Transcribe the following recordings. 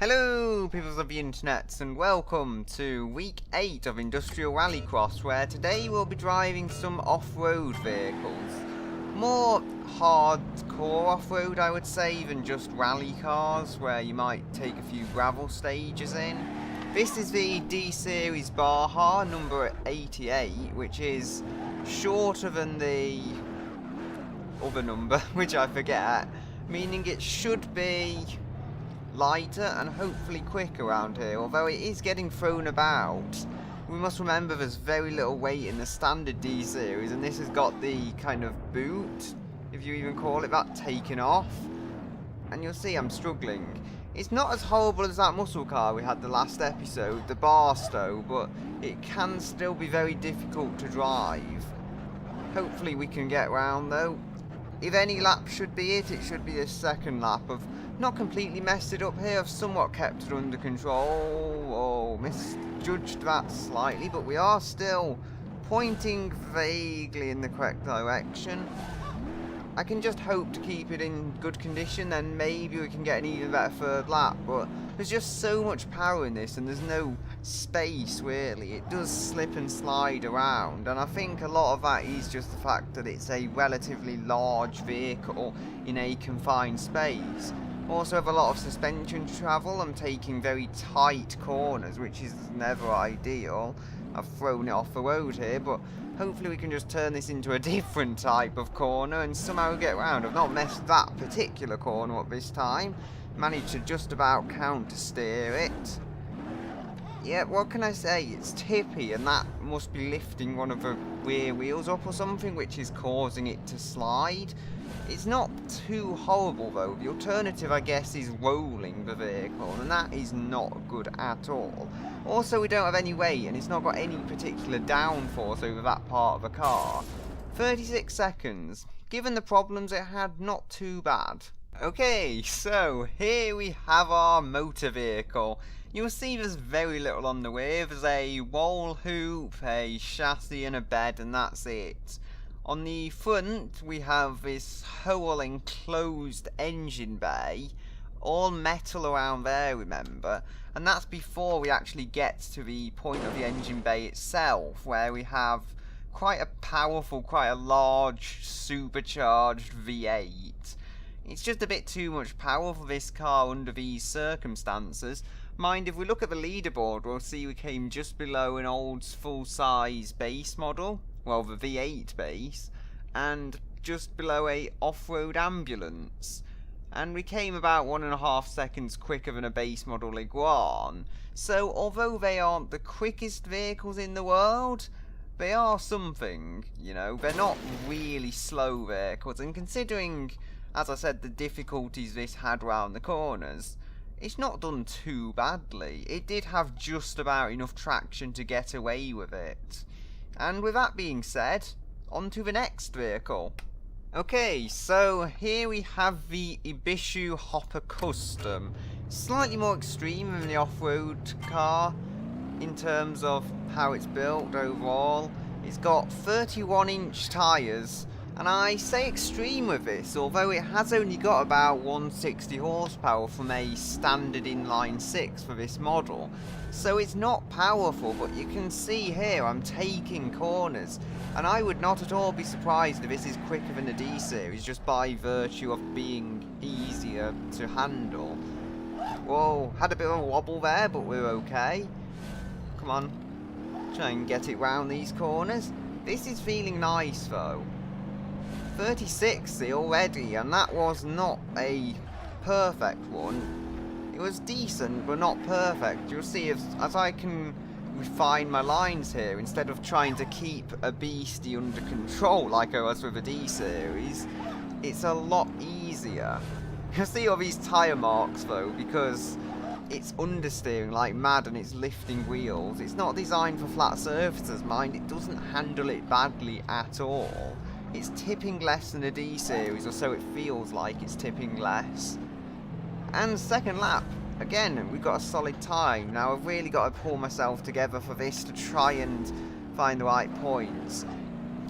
Hello peoples of the internet and welcome to week 8 of Industrial Rallycross, where today we'll be driving some off-road vehicles. More hardcore off-road I would say than just rally cars where you might take a few gravel stages in. This is the D-Series Baha number 88, which is shorter than the other number, which I forget, meaning it should be lighter and hopefully quick around here, although it is getting thrown about. We must remember there's very little weight in the standard D-Series, and this has got the kind of boot, if you even call it that, taken off. And you'll see I'm struggling. It's not as horrible as that muscle car we had the last episode, the Barstow, but it can still be very difficult to drive. Hopefully we can get round though. If any lap should be it, it should be a second lap of not completely messed it up here. I've somewhat kept it under control. Oh, misjudged that slightly, but we are still pointing vaguely in the correct direction. I can just hope to keep it in good condition, then maybe we can get an even better third lap, but there's just so much power in this and there's no space really. It does slip and slide around, and I think a lot of that is just the fact that it's a relatively large vehicle in a confined space. Also have a lot of suspension travel. I'm taking very tight corners, which is never ideal. I've thrown it off the road here, but hopefully we can just turn this into a different type of corner and somehow get around. I've not messed that particular corner up this time. Managed to just about counter steer it. Yeah, what can I say? It's tippy, and that must be lifting one of the rear wheels up or something, which is causing it to slide. It's not too horrible though. The alternative, I guess, is rolling the vehicle, and that is not good at all. Also, we don't have any weight, and it's not got any particular downforce over that part of the car. 36 seconds. Given the problems it had, not too bad. Okay, so here we have our motor vehicle. You'll see there's very little on the way. There's a wall hoop, a chassis and a bed, and that's it. On the front we have this whole enclosed engine bay, all metal around there, remember, and that's before we actually get to the point of the engine bay itself, where we have quite a powerful, quite a large supercharged V8. It's just a bit too much power for this car under these circumstances. Mind, if we look at the leaderboard, we'll see we came just below an old full-size base model, well, the V8 base, and just below a off-road ambulance. And we came about 1.5 seconds quicker than a base model Iguan. So, although they aren't the quickest vehicles in the world, they are something, you know. They're not really slow vehicles, and considering, as I said, the difficulties this had round the corners, it's not done too badly. It did have just about enough traction to get away with it. And with that being said, on to the next vehicle. Okay, so here we have the Ibishu Hopper Custom. Slightly more extreme than the off-road car in terms of how it's built overall. It's got 31-inch tyres. And I say extreme with this, although it has only got about 160 horsepower from a standard inline 6 for this model. So it's not powerful, but you can see here I'm taking corners. And I would not at all be surprised if this is quicker than the D-Series, just by virtue of being easier to handle. Whoa, had a bit of a wobble there, but we're okay. Come on, try and get it round these corners. This is feeling nice though. 36 already, and that was not a perfect one. It was decent, but not perfect. You'll see as I can refine my lines here, instead of trying to keep a beastie under control like I was with the D-Series, it's a lot easier. You'll see all these tyre marks though, because it's understeering like mad and it's lifting wheels. It's not designed for flat surfaces, mind. It doesn't handle it badly at all. It's tipping less than a D-Series, or so it feels like it's tipping less. And second lap, again, we've got a solid time. Now I've really got to pull myself together for this to try and find the right points.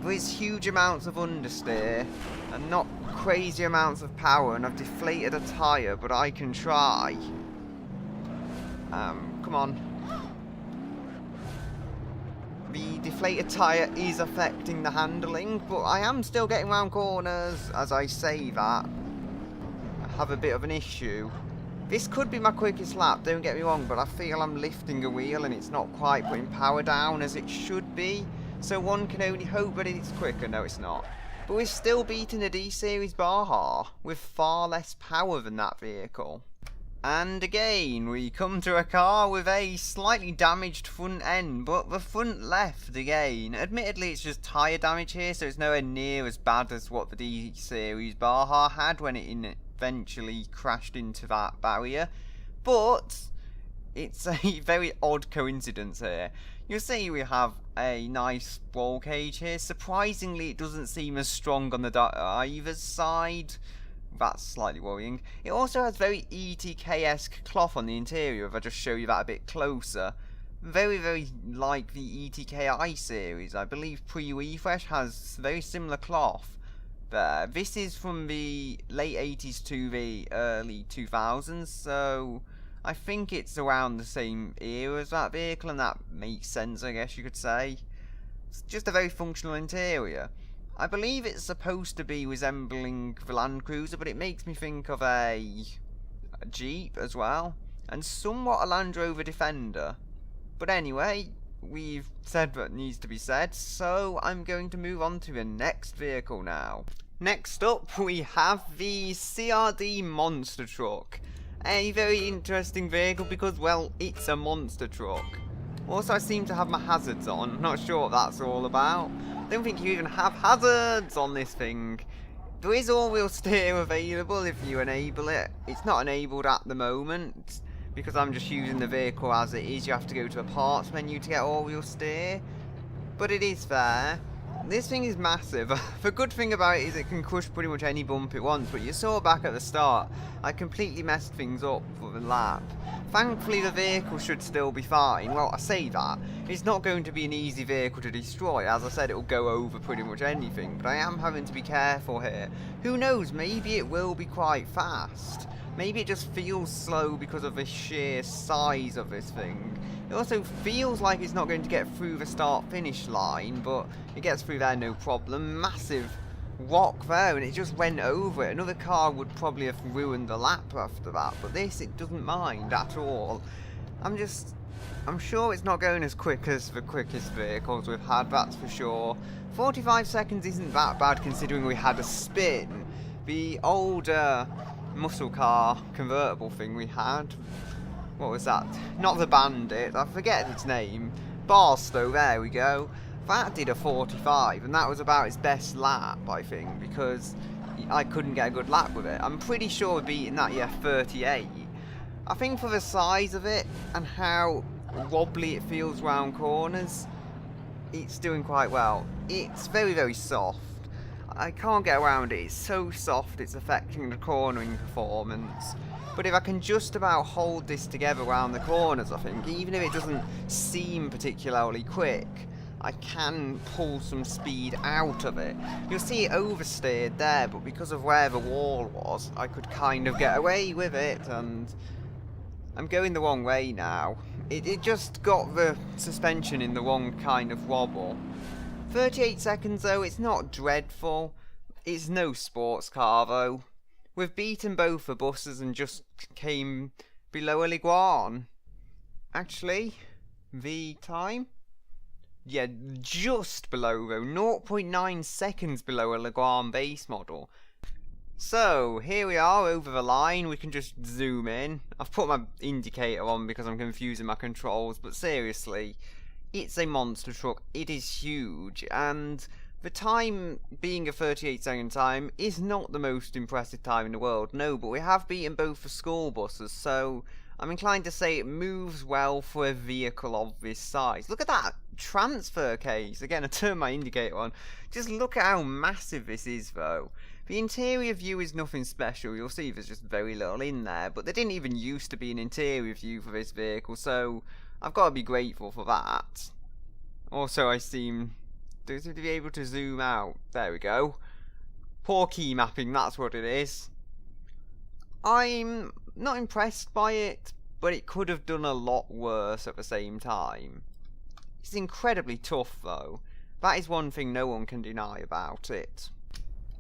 There is huge amounts of understeer and not crazy amounts of power, and I've deflated a tyre, but I can try. Come on. The deflated tyre is affecting the handling, but I am still getting round corners. As I say that, I have a bit of an issue. This could be my quickest lap, don't get me wrong, but I feel I'm lifting a wheel and it's not quite putting power down as it should be. So one can only hope that it's quicker. No, it's not. But we're still beating the D-Series Baha with far less power than that vehicle. And again, we come to a car with a slightly damaged front end, but the front left again. Admittedly, it's just tyre damage here, so it's nowhere near as bad as what the D-Series Baha had when it eventually crashed into that barrier. But it's a very odd coincidence here. You'll see we have a nice roll cage here. Surprisingly, it doesn't seem as strong on the driver's side. That's slightly worrying. It also has very ETK-esque cloth on the interior, if I just show you that a bit closer. Very, very like the ETK-I series. I believe pre-refresh has very similar cloth there. This is from the late 80s to the early 2000s, so I think it's around the same era as that vehicle, and that makes sense, I guess you could say. It's just a very functional interior. I believe it's supposed to be resembling the Land Cruiser, but it makes me think of a Jeep as well, and somewhat a Land Rover Defender. But anyway, we've said what needs to be said, so I'm going to move on to the next vehicle now. Next up, we have the CRD Monster Truck. A very interesting vehicle because, well, it's a monster truck. Also, I seem to have my hazards on. Not sure what that's all about. I don't think you even have hazards on this thing. There is all-wheel steer available if you enable it. It's not enabled at the moment because I'm just using the vehicle as it is. You have to go to a parts menu to get all-wheel steer. But it is there. This thing is massive. The good thing about it is it can crush pretty much any bump it wants, but you saw back at the start, I completely messed things up for the lap. Thankfully the vehicle should still be fine. Well, I say that. It's not going to be an easy vehicle to destroy. As I said, it will go over pretty much anything, but I am having to be careful here. Who knows, maybe it will be quite fast. Maybe it just feels slow because of the sheer size of this thing. It also feels like it's not going to get through the start-finish line, but it gets through there no problem. Massive rock there, and it just went over it. Another car would probably have ruined the lap after that, but this, it doesn't mind at all. I'm sure it's not going as quick as the quickest vehicles we've had, that's for sure. 45 seconds isn't that bad considering we had a spin. The older muscle car convertible thing we had, what was that? Not the Bandit, I forget its name. Barstow, there we go. That did a 45, and that was about its best lap, I think, because I couldn't get a good lap with it. I'm pretty sure we're beating that, yeah, 38. I think for the size of it, and how wobbly it feels round corners, it's doing quite well. It's very, very soft. I can't get around it. It's so soft, it's affecting the cornering performance. But if I can just about hold this together around the corners, I think, even if it doesn't seem particularly quick, I can pull some speed out of it. You'll see it oversteered there, but because of where the wall was, I could kind of get away with it, and I'm going the wrong way now. It just got the suspension in the wrong kind of wobble. 38 seconds though, it's not dreadful. It's no sports car though. We've beaten both the buses and just came below a Leaderboard. Actually, the time? Yeah, just below though, 0.9 seconds below a Leaderboard base model. So, here we are over the line, we can just zoom in. I've put my indicator on because I'm confusing my controls, but seriously, it's a monster truck, it is huge, and the time being a 38-second time is not the most impressive time in the world, no, but we have beaten both the school buses, so I'm inclined to say it moves well for a vehicle of this size. Look at that transfer case. Again, I turned my indicator on. Just look at how massive this is, though. The interior view is nothing special. You'll see there's just very little in there, but there didn't even used to be an interior view for this vehicle, so I've got to be grateful for that. Also, I seem to be able to zoom out. There we go. Poor key mapping, that's what it is. I'm not impressed by it. but it could have done a lot worse at the same time. It's incredibly tough though. That is one thing no one can deny about it.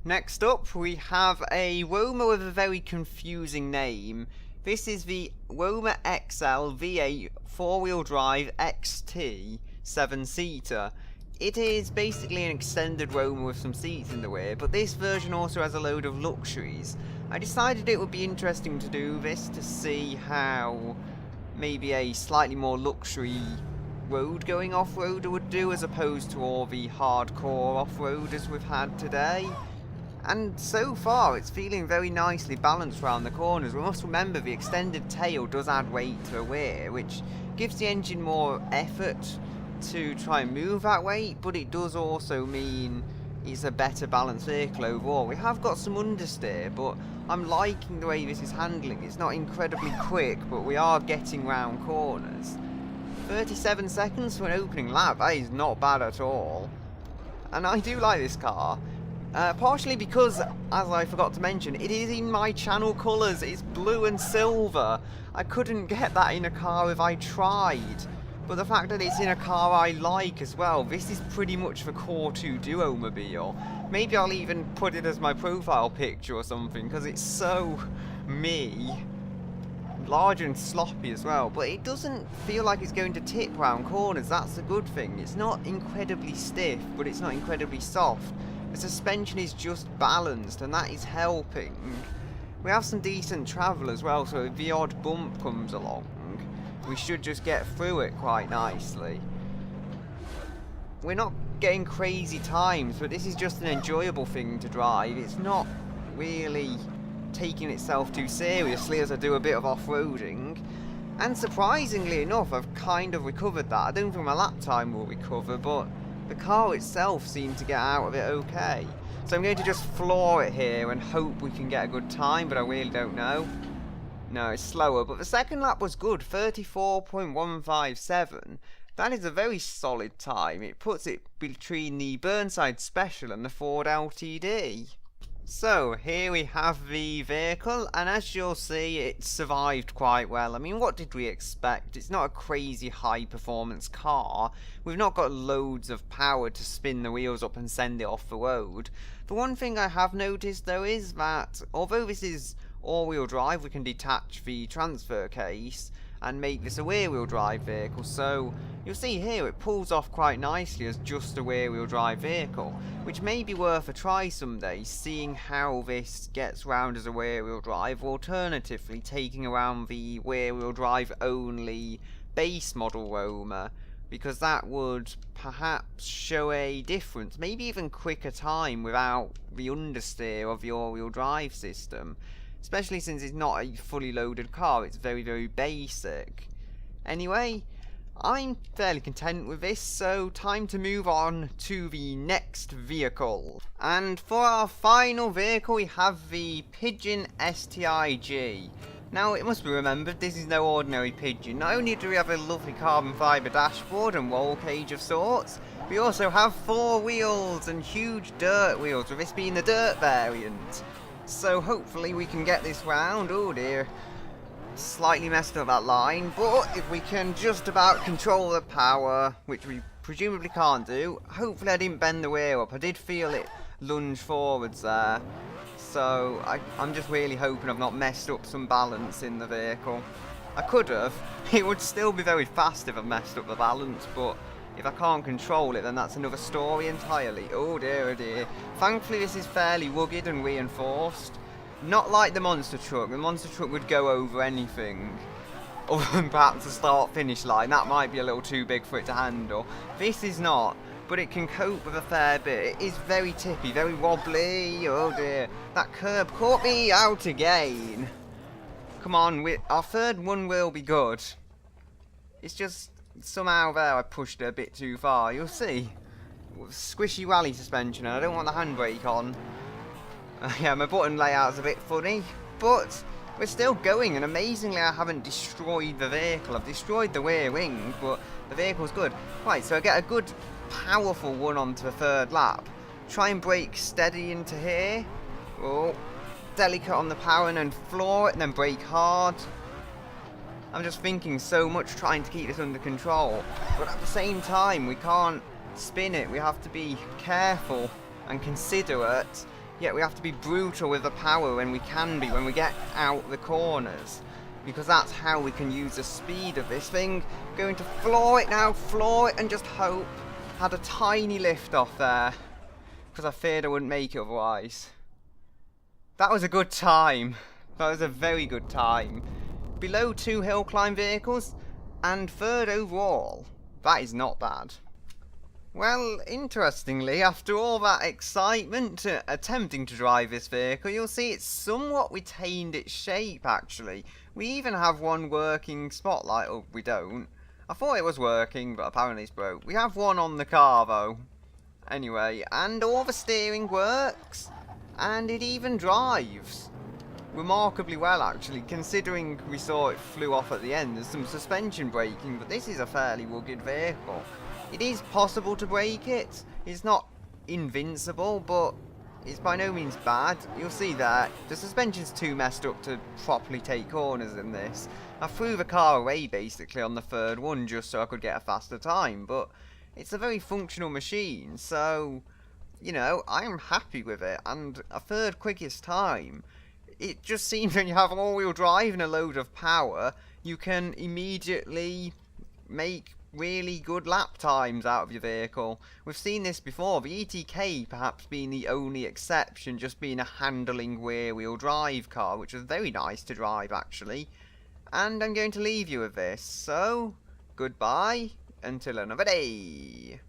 Next up, we have a Roma with a very confusing name. This is the Roma XL V8 4-wheel drive XT 7-seater. It is basically an extended Roma with some seats in the rear, but this version also has a load of luxuries. I decided it would be interesting to do this to see how maybe a slightly more luxury road going off-roader would do, as opposed to all the hardcore off-roaders we've had today. And so far it's feeling very nicely balanced around the corners. We must remember the extended tail does add weight to the rear, which gives the engine more effort to try and move that weight, but it does also mean it's a better balanced vehicle overall. We have got some understeer, but I'm liking the way this is handling. It's not incredibly quick, but we are getting round corners. 37 seconds for an opening lap, that is not bad at all. And I do like this car. Partially because, as I forgot to mention, it is in my channel colours. It's blue and silver. I couldn't get that in a car if I tried. But the fact that it's in a car I like as well, this is pretty much the Core 2 Duo-mobile. Maybe I'll even put it as my profile picture or something, because it's so me. Large and sloppy as well, but it doesn't feel like it's going to tip round corners. That's a good thing. It's not incredibly stiff, but it's not incredibly soft. The suspension is just balanced, and that is helping. We have some decent travel as well, so if the odd bump comes along, we should just get through it quite nicely. We're not getting crazy times, but this is just an enjoyable thing to drive. It's not really taking itself too seriously, as I do a bit of off-roading. And surprisingly enough, I've kind of recovered that. I don't think my lap time will recover, but the car itself seemed to get out of it okay. So I'm going to just floor it here and hope we can get a good time, but I really don't know. No, it's slower, but the second lap was good, 34.157. That is a very solid time. It puts it between the Burnside Special and the Ford LTD. So, here we have the vehicle, and as you'll see, it survived quite well. I mean, what did we expect? It's not a crazy high-performance car. We've not got loads of power to spin the wheels up and send it off the road. The one thing I have noticed, though, is that although this is all-wheel drive, we can detach the transfer case and make this a rear-wheel drive vehicle. So you'll see here it pulls off quite nicely as just a rear-wheel drive vehicle, which may be worth a try someday, seeing how this gets round as a rear-wheel drive, or alternatively taking around the rear-wheel drive only base model Roma, because that would perhaps show a difference, maybe even quicker time without the understeer of the all-wheel drive system. Especially since it's not a fully loaded car, it's very, very basic. Anyway, I'm fairly content with this, so time to move on to the next vehicle. And for our final vehicle, we have the Pidgeon STI-G. Now, it must be remembered, this is no ordinary Pidgeon. Not only do we have a lovely carbon fibre dashboard and roll cage of sorts, we also have 4 wheels and huge dirt wheels, with this being the dirt variant. So hopefully we can get this round. Oh dear, slightly messed up that line, but if we can just about control the power, which we presumably can't do. Hopefully I didn't bend the rear up. I did feel it lunge forwards there, so I'm just really hoping I've not messed up some balance in the vehicle. I could have. It would still be very fast if I messed up the balance, but if I can't control it, then that's another story entirely. Oh dear, oh dear. Thankfully this is fairly rugged and reinforced. Not like the Monster Truck. The Monster Truck would go over anything, other than perhaps the start-finish line. That might be a little too big for it to handle. This is not, but it can cope with a fair bit. It is very tippy, very wobbly. Oh dear. That curb caught me out again. Come on, our third one will be good. It's just somehow there I pushed it a bit too far. You'll see. Squishy rally suspension, and I don't want the handbrake on. Yeah, my button layout's a bit funny, but we're still going, and amazingly I haven't destroyed the vehicle. I've destroyed the rear wing, but the vehicle's good. Right, so I get a good powerful one onto the third lap. Try and brake steady into here. Oh, delicate on the power and then floor it, and then brake hard. I'm just thinking so much trying to keep this under control, but at the same time we can't spin it. We have to be careful and considerate, yet we have to be brutal with the power when we can be, when we get out the corners, because that's how we can use the speed of this thing. Going to floor it now, floor it, and just hope. Had a tiny lift off there, because I feared I wouldn't make it otherwise. That was a good time. That was a very good time. Below 2 hill climb vehicles, and 3rd overall. That is not bad. Well, interestingly, after all that excitement attempting to drive this vehicle, you'll see it's somewhat retained its shape, actually. We even have one working spotlight. Oh, we don't. I thought it was working, but apparently it's broke. We have one on the car, though. Anyway, and all the steering works, and it even drives. Remarkably well, actually, considering we saw it flew off at the end. There's some suspension braking, but this is a fairly rugged vehicle. It is possible to brake it. It's not invincible, but it's by no means bad. You'll see that the suspension's too messed up to properly take corners in this. I threw the car away basically on the 3rd one just so I could get a faster time, but it's a very functional machine, so, you know, I'm happy with it. And a 3rd quickest time. It just seems when you have all-wheel drive and a load of power, you can immediately make really good lap times out of your vehicle. We've seen this before, the ETK perhaps being the only exception, just being a handling rear-wheel drive car, which was very nice to drive actually. And I'm going to leave you with this, so goodbye until another day.